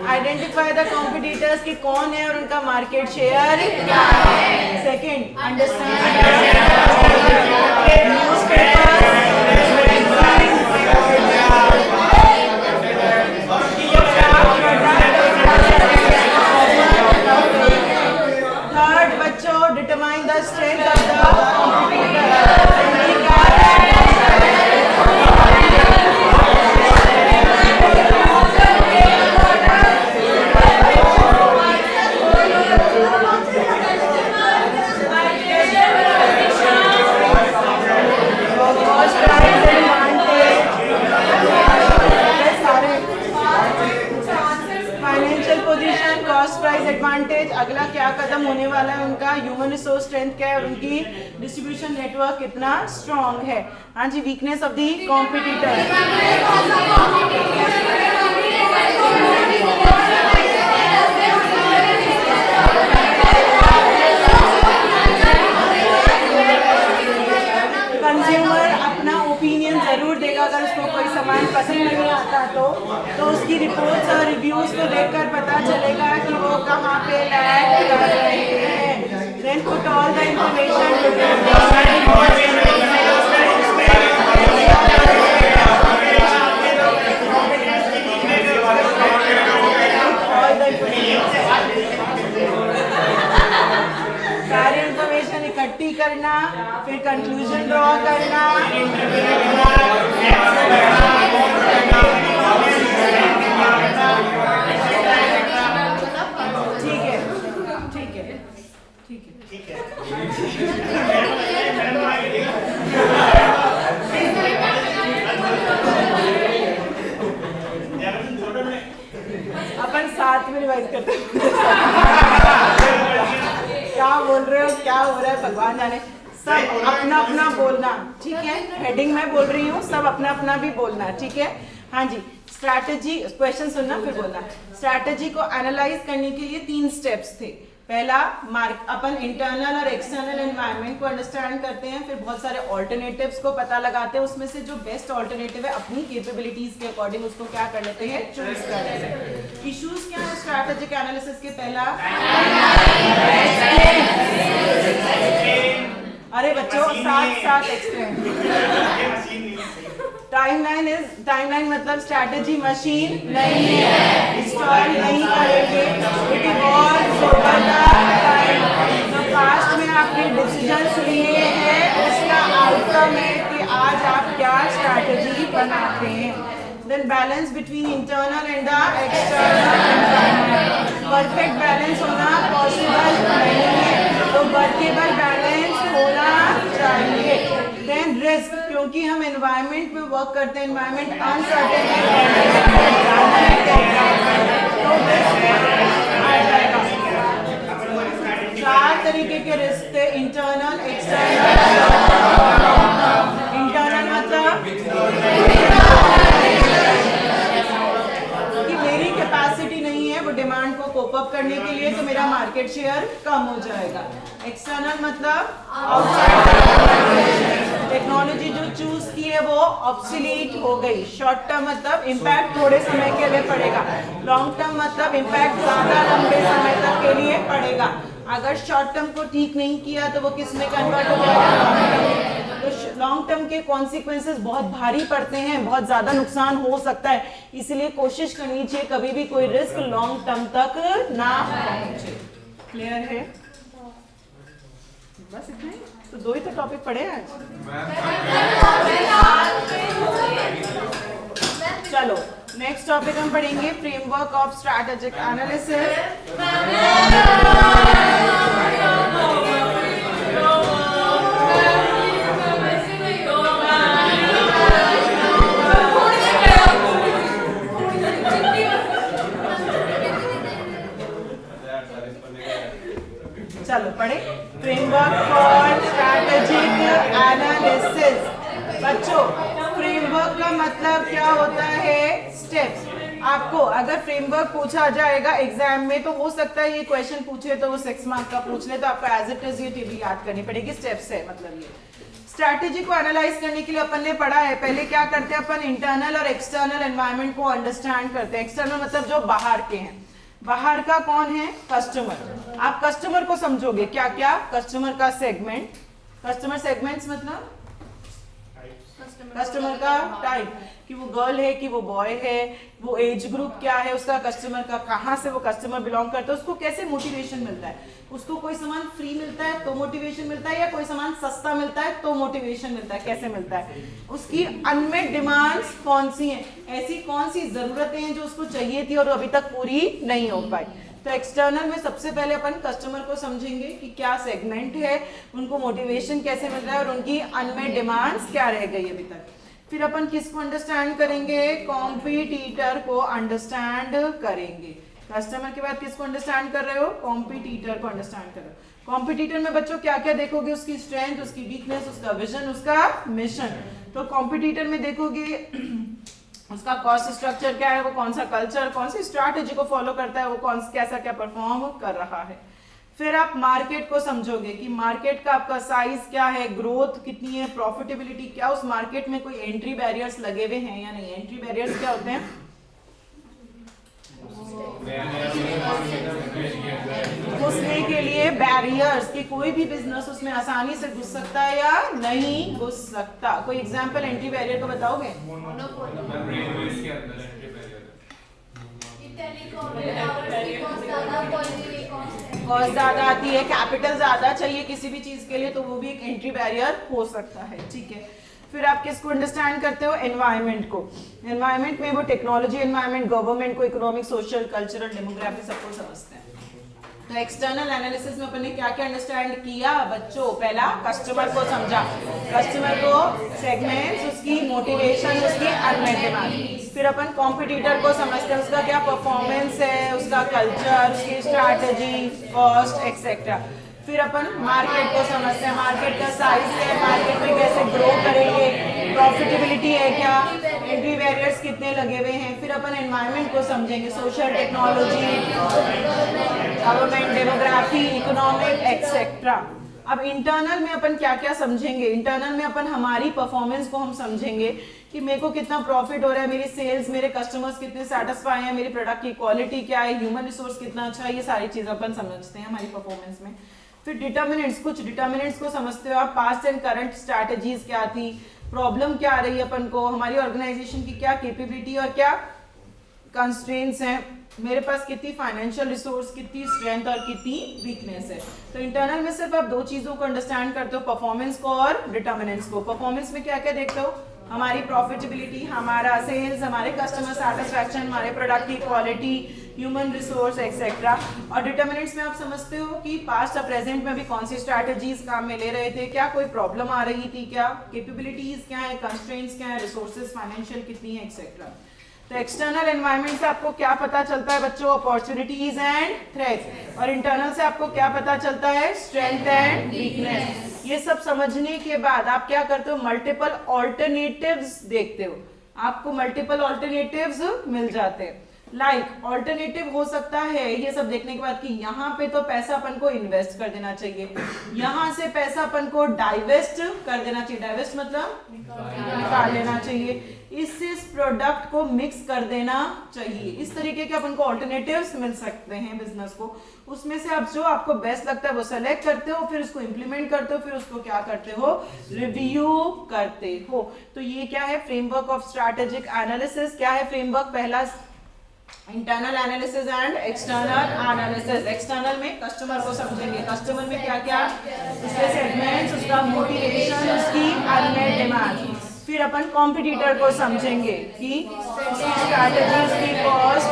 आइडेंटिफाई द कॉम्पिटिटर्स कि कौन है और उनका मार्केट शेयर क्या है। सेकंड, अंडरस्टैंड थर्ड, बच्चों, determine the strength of the advantage. अगला क्या कदम होने वाला है उनका, ह्यूमन रिसोर्स स्ट्रेंथ क्या है और उनकी डिस्ट्रीब्यूशन नेटवर्क कितना स्ट्रॉन्ग है। हाँ जी, weakness of the competitor. Consumer अपना ओपिनियन जरूर देगा, अगर उसको कोई सामान पसंद नहीं आता तो उसकी रिपोर्ट्स और रिव्यूज को देखकर पता चलेगा कि वो कहाँ पे लैग कर रहे हैं। Then put all the information सारी इंफॉर्मेशन इकट्ठी करना, फिर कंक्लूजन ड्रॉ करना। ठीक है, ठीक है, ठीक है, ठीक है। अपन साथ में रिवाइज करते हैं। क्या बोल रहे हो, क्या हो रहा है, भगवान जाने। सब अपना अपना बोलना, ठीक है। हेडिंग मैं बोल रही हूँ, सब अपना अपना भी बोलना, ठीक है। हाँ जी, स्ट्रैटेजी, क्वेश्चन सुनना फिर बोलना। स्ट्रैटेजी को एनालाइज करने के लिए 3 स्टेप्स थे। पहला, अपन इंटरनल और एक्सटर्नल एनवायरनमेंट को अंडरस्टैंड करते हैं, फिर बहुत सारे ऑल्टरनेटिव्स को पता लगाते हैं, उसमें से जो बेस्ट ऑल्टरनेटिव है अपनी कैपेबिलिटीज के अकॉर्डिंग उसको क्या कर लेते हैं, चूज कर लेते हैं। इश्यूज क्या है स्ट्रैटेजिक एनालिसिस के? पहला, अरे बच्चों साथ साथ एक्सप्लेन। टाइमलाइन मतलब स्ट्रैटेजी मशीन नहीं है, इंस्टॉल नहीं करेंगे, it evolves over the time. जो पास्ट में आपने डिसीजंस लिए हैं उसका आउटकम है कि आज आप क्या स्ट्रैटेजी बनाते हैं। then balance between internal and the external environment. Perfect balance होना possible नहीं है, तो workable balance होना चाहिए. Then risk, क्योंकि हम environment में work करते हैं, environment uncertain है, तो risk आ जाएगा. 4 तरीके के रिस्क थे, इंटरनल, एक्सटर्नल. इंटरनल मतलब कि मेरी कैपेसिटी नहीं है वो डिमांड को कोप अप करने के लिए, तो मेरा मार्केट शेयर कम हो जाएगा. एक्सटर्नल मतलब टेक्नोलॉजी जो चूज की है वो ऑब्सोलीट हो गई. शॉर्ट टर्म मतलब इम्पैक्ट थोड़े समय के लिए पड़ेगा. लॉन्ग टर्म मतलब इम्पैक्ट ज्यादा लंबे समय तक के लिए पड़ेगा. अगर शॉर्ट टर्म को ठीक नहीं किया तो वो किस में कन्वर्ट हो जाएगा. तो लॉन्ग टर्म के कॉन्सिक्वेंसेस बहुत भारी पड़ते हैं, बहुत ज्यादा नुकसान हो सकता है. इसलिए कोशिश करनी चाहिए कभी भी कोई रिस्क लॉन्ग टर्म तक ना पहुंचे. क्लियर है? बस इतना ही. तो 2 ही तो टॉपिक पढ़े हैं. चलो नेक्स्ट टॉपिक हम पढ़ेंगे फ्रेमवर्क ऑफ स्ट्रैटेजिक एनालिसिस. चलो पढ़े फ्रेमवर्क फॉर स्ट्रैटेजिक एनालिसिस. बच्चों फ्रेमवर्क का मतलब क्या होता है? स्टेप्स. आपको अगर फ्रेमवर्क पूछा जाएगा एग्जाम में तो हो सकता है ये क्वेश्चन पूछे तो वो 6 मार्क का पूछ ले, तो आपको एज इट इज ये टेबल याद करनी पड़ेगी. स्टेप्स है मतलब ये. स्ट्रैटेजी को एनालाइज करने के लिए अपन ने पढ़ा है, पहले क्या करते हैं अपन, इंटरनल और एक्सटर्नल एनवायरनमेंट को अंडरस्टैंड करते हैं. एक्सटर्नल मतलब जो बाहर के हैं. बाहर का कौन है? कस्टमर. आप कस्टमर को समझोगे क्या क्या? कस्टमर का सेगमेंट. कस्टमर सेगमेंट्स मतलब कस्टमर का टाइप, कि वो गर्ल है कि वो बॉय है, वो एज ग्रुप क्या है उसका, कस्टमर का कहाँ से वो कस्टमर बिलोंग करता है, उसको कैसे मोटिवेशन मिलता है, उसको कोई सामान फ्री मिलता है तो मोटिवेशन मिलता है, या कोई सामान सस्ता मिलता है तो मोटिवेशन मिलता है, कैसे मिलता है, उसकी अनमेट डिमांड्स कौन सी हैं, ऐसी कौन सी जरूरतें हैं जो उसको चाहिए थी और अभी तक पूरी नहीं हो पाई. तो एक्सटर्नल में सबसे पहले अपन कस्टमर को समझेंगे कि क्या सेगमेंट है, उनको मोटिवेशन कैसे मिल रहा है और उनकी अनमेट डिमांड्स क्या रह गई अभी तक. फिर अपन किसको अंडरस्टैंड करेंगे? कॉम्पिटिटर को अंडरस्टैंड करेंगे. कस्टमर के बाद किसको अंडरस्टैंड कर रहे हो? कॉम्पिटिटर को अंडरस्टैंड कर रहे हो. कॉम्पिटिटर में बच्चों क्या क्या देखोगे? उसकी स्ट्रेंथ, उसकी वीकनेस, उसका विजन, उसका मिशन. तो कॉम्पिटिटर में देखोगे उसका कॉस्ट स्ट्रक्चर क्या है, वो कौन सा कल्चर, कौन सी स्ट्रैटेजी को फॉलो करता है, वो कौन कैसा क्या परफॉर्म कर रहा है. फिर आप मार्केट को समझोगे कि मार्केट का आपका साइज क्या है, ग्रोथ कितनी है, प्रॉफिटेबिलिटी क्या, उस मार्केट में कोई एंट्री बैरियर्स लगे हुए हैं या नहीं. एंट्री बैरियर्स क्या होते हैं? घुसने के लिए बैरियर्स, कि कोई भी बिजनेस उसमें आसानी से घुस सकता है या नहीं घुस सकता. कोई एग्जांपल एंट्री बैरियर को बताओगे? कॉस्ट ज्यादा आती है, कैपिटल ज्यादा चाहिए किसी भी चीज के लिए, तो वो भी एक एंट्री बैरियर हो सकता है. ठीक है. फिर आप किसको अंडरस्टैंड करते हो? एनवायरनमेंट को. एनवायरनमेंट में वो टेक्नोलॉजी एनवायरनमेंट, गवर्नमेंट को, इकोनॉमिक, सोशल, कल्चरल, डेमोग्राफी सबको समझते हैं. तो एक्सटर्नल एनालिसिस में अपन ने क्या क्या अंडरस्टैंड किया बच्चों? पहला कस्टमर को समझा, कस्टमर को सेगमेंट्स, उसकी मोटिवेशन, उसकी अनमेट डिमांड. फिर अपन कॉम्पिटिटर को समझते हैं, उसका क्या परफॉर्मेंस है, उसका कल्चर, उसकी स्ट्रैटेजी, कॉस्ट एक्सेट्रा. फिर अपन मार्केट को समझते हैं, मार्केट का साइज है, मार्केट में कैसे ग्रो करेंगे, प्रॉफिटेबिलिटी है क्या, एंट्री बैरियर्स कितने लगे हुए हैं. फिर अपन एनवायरनमेंट को समझेंगे, social, technology, government, demography, economic etcetera. अब इंटरनल में अपन क्या क्या समझेंगे? इंटरनल में अपन हमारी परफॉर्मेंस को हम समझेंगे कि मेरे को कितना प्रॉफिट हो रहा है, मेरी सेल्स, मेरे कस्टमर्स कितने सेटिस्फाई हैं, मेरी प्रोडक्ट की क्वालिटी क्या है, ह्यूमन रिसोर्स कितना अच्छा है, ये सारी चीजें अपन समझते हैं हमारी परफॉर्मेंस में. फिर डिटर्मिनेंट्स, कुछ डिटर्मिनेंट्स को समझते हो आप, पास्ट एंड करंट स्ट्रैटेजीज क्या थी, प्रॉब्लम क्या आ रही है अपन को, हमारी ऑर्गेनाइजेशन की क्या कैपेबिलिटी और क्या कंस्ट्रेंट्स हैं, मेरे पास कितनी फाइनेंशियल रिसोर्स, कितनी स्ट्रेंथ और कितनी वीकनेस है. तो इंटरनल में सिर्फ आप 2 चीजों को अंडरस्टैंड करते हो, परफॉर्मेंस को और डिटर्मिनेंट्स को. परफॉर्मेंस में क्या क्या देखते हो? हमारी प्रॉफिटेबिलिटी, हमारा सेल्स, हमारे कस्टमर सेटिस्फैक्शन, हमारे प्रोडक्ट की क्वालिटी, ह्यूमन रिसोर्स एक्सेट्रा। और डिटर्मिनेंट्स में आप समझते हो कि पास्ट और प्रेजेंट में भी कौन सी स्ट्रैटेजीज काम में ले रहे थे, क्या कोई प्रॉब्लम आ रही थी, क्या कैपेबिलिटीज क्या है, कंस्ट्रेंट्स क्या है, रिसोर्सेज फाइनेंशियल कितनी है एक्सेट्रा। तो एक्सटर्नल एनवायरनमेंट से आपको क्या पता चलता है बच्चों, अपॉर्चुनिटीज एंड थ्रेट्स। और इंटरनल से आपको क्या पता चलता है, स्ट्रेंथ एंड वीकनेस। ये सब समझने के बाद आप क्या करते हो, मल्टीपल ऑल्टरनेटिव्स देखते हो, आपको मल्टीपल ऑल्टरनेटिव्स मिल जाते हैं। लाइक ऑल्टरनेटिव हो सकता है ये सब देखने के बाद कि यहाँ पे तो पैसा अपन को इन्वेस्ट कर देना चाहिए, यहाँ से पैसा अपन को डाइवेस्ट कर देना चाहिए, डाइवेस्ट मतलब निकाल लेना चाहिए, इससे इस प्रोडक्ट को मिक्स कर देना चाहिए। इस तरीके के अपन को ऑल्टरनेटिव्स मिल सकते हैं बिजनेस को। उसमें से आप जो आपको बेस्ट लगता है वो सेलेक्ट करते हो, फिर उसको इंप्लीमेंट करते हो, फिर उसको क्या करते हो, रिव्यू करते हो। तो ये क्या है, फ्रेमवर्क ऑफ स्ट्रैटेजिक एनालिसिस। क्या है फ्रेमवर्क, पहला internal analysis and external analysis. External में कस्टमर को समझेंगे, कस्टमर में क्या क्या उसके सेगमेंट्स, उसका मोटिवेशन, उसकी अनमेट डिमांड। फिर अपन कॉम्पिटिटर को समझेंगे कि उसकी स्ट्रैटेजी, उसकी कॉस्ट,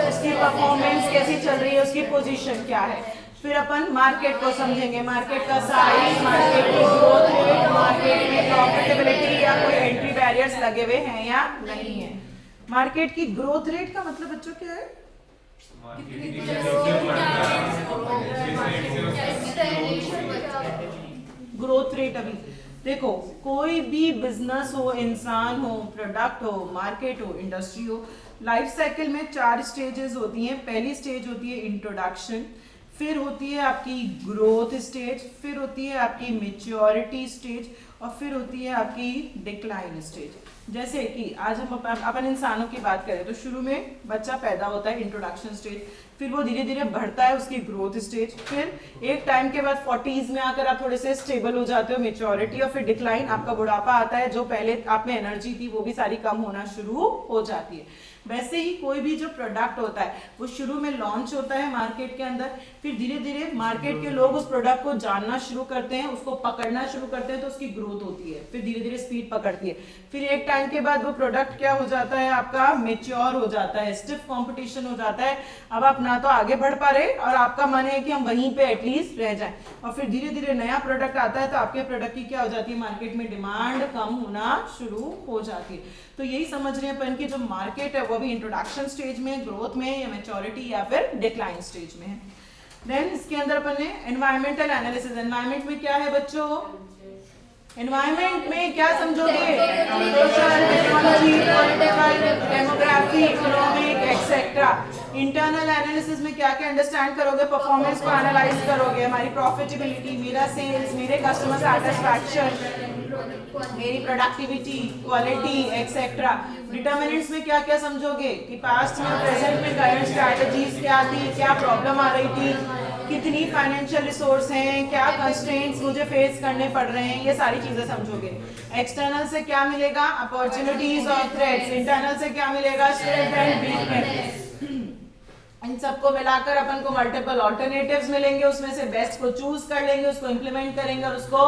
उसकी परफॉर्मेंस कैसी चल रही है, उसकी पोजीशन क्या है। फिर अपन मार्केट को समझेंगे, मार्केट का साइज, मार्केट की ग्रोथ रेट, मार्केट में प्रॉफिटेबिलिटी या कोई एंट्री बैरियर्स लगे हुए हैं या नहीं है। मार्केट की ग्रोथ रेट का मतलब बच्चों क्या है, ग्रोथ रेट। अभी देखो कोई भी बिजनेस हो, इंसान हो, प्रोडक्ट हो, मार्केट हो, इंडस्ट्री हो, लाइफ साइकिल में 4 स्टेजेस होती हैं। पहली स्टेज होती है इंट्रोडक्शन, फिर होती है आपकी ग्रोथ स्टेज, फिर होती है आपकी मैच्योरिटी स्टेज और फिर होती है आपकी डिक्लाइन स्टेज। जैसे कि आज हम अपन इंसानों की बात करें तो शुरू में बच्चा पैदा होता है, इंट्रोडक्शन स्टेज, फिर वो धीरे धीरे बढ़ता है, उसकी ग्रोथ स्टेज, फिर एक टाइम के बाद 40s में आकर आप थोड़े से स्टेबल हो जाते हो, मैच्योरिटी, और फिर डिक्लाइन, आपका बुढ़ापा आता है, जो पहले आप में एनर्जी थी वो भी सारी कम होना शुरू हो जाती है। वैसे ही कोई भी जो प्रोडक्ट होता है वो शुरू में लॉन्च होता है मार्केट के अंदर, फिर धीरे धीरे मार्केट के लोग उस प्रोडक्ट को जानना शुरू करते हैं, उसको पकड़ना शुरू करते हैं, तो उसकी ग्रोथ होती है, फिर धीरे धीरे स्पीड पकड़ती है। फिर एक टाइम के बाद वो प्रोडक्ट क्या हो जाता है, आपका मेच्योर हो जाता है, स्टिफ कंपटीशन हो जाता है। अब आप ना तो आगे बढ़ पा रहे और आपका मन है कि हम वहीं पे एटलीस्ट रह जाएं, और फिर धीरे धीरे नया प्रोडक्ट आता है तो आपके प्रोडक्ट की क्या हो जाती है, मार्केट में डिमांड कम होना शुरू हो जाती है। तो यही समझ रहे हैं अपन की जो मार्केट है वो भी इंट्रोडक्शन स्टेज में, ग्रोथ में, या मैच्योरिटी या फिर डिक्लाइन स्टेज में है। देन इसके अंदर अपन ने एनवायरमेंटल एनालिसिस। एनवायरमेंट में क्या है बच्चों, एनवायरमेंट में क्या समझोगे, social, technology, political, demography, economic etcetera. Internal analysis में क्या क्या अंडरस्टैंड करोगे, परफॉर्मेंस को एनालाइज करोगे, हमारी प्रॉफिटेबिलिटी, मेरा सेल्स, मेरे कस्टमर सेटिस्फैक्शन, मेरी प्रोडक्टिविटी, क्वालिटी एक्सेट्रा। डिटर्मिनेंट्स में क्या क्या समझोगे कि पास्ट में, प्रेजेंट में करंट स्ट्रैटेजीज क्या थी, क्या प्रॉब्लम आ रही थी, कितनी फाइनेंशियल रिसोर्स हैं, क्या कंस्ट्रेंट्स मुझे फेस करने पड़ रहे हैं, ये सारी चीजें समझोगे। एक्सटर्नल से क्या मिलेगा, अपॉर्चुनिटीज और थ्रेट्स। इंटरनल से क्या मिलेगा, स्ट्रेंथ एंड वीकनेस। इन सबको मिलाकर अपन को मल्टीपल ऑल्टरनेटिव्स मिलेंगे, उसमें से बेस्ट को चूज कर लेंगे, उसको इंप्लीमेंट करेंगे और उसको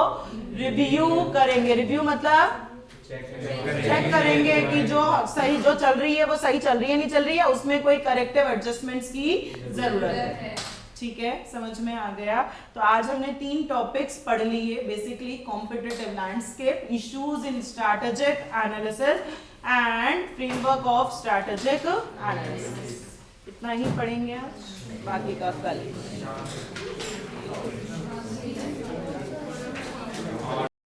रिव्यू करेंगे। रिव्यू मतलब चेक करेंगे कि जो सही, जो चल रही है वो सही चल रही है, नहीं चल रही है, उसमें कोई करेक्टिव एडजस्टमेंट्स की जरूरत है। ठीक है, समझ में आ गया। तो आज हमने 3 टॉपिक्स पढ़ लिए, basically competitive landscape, issues in strategic analysis and framework of strategic analysis. इतना ही पढ़ेंगे आज, बाकी का कल।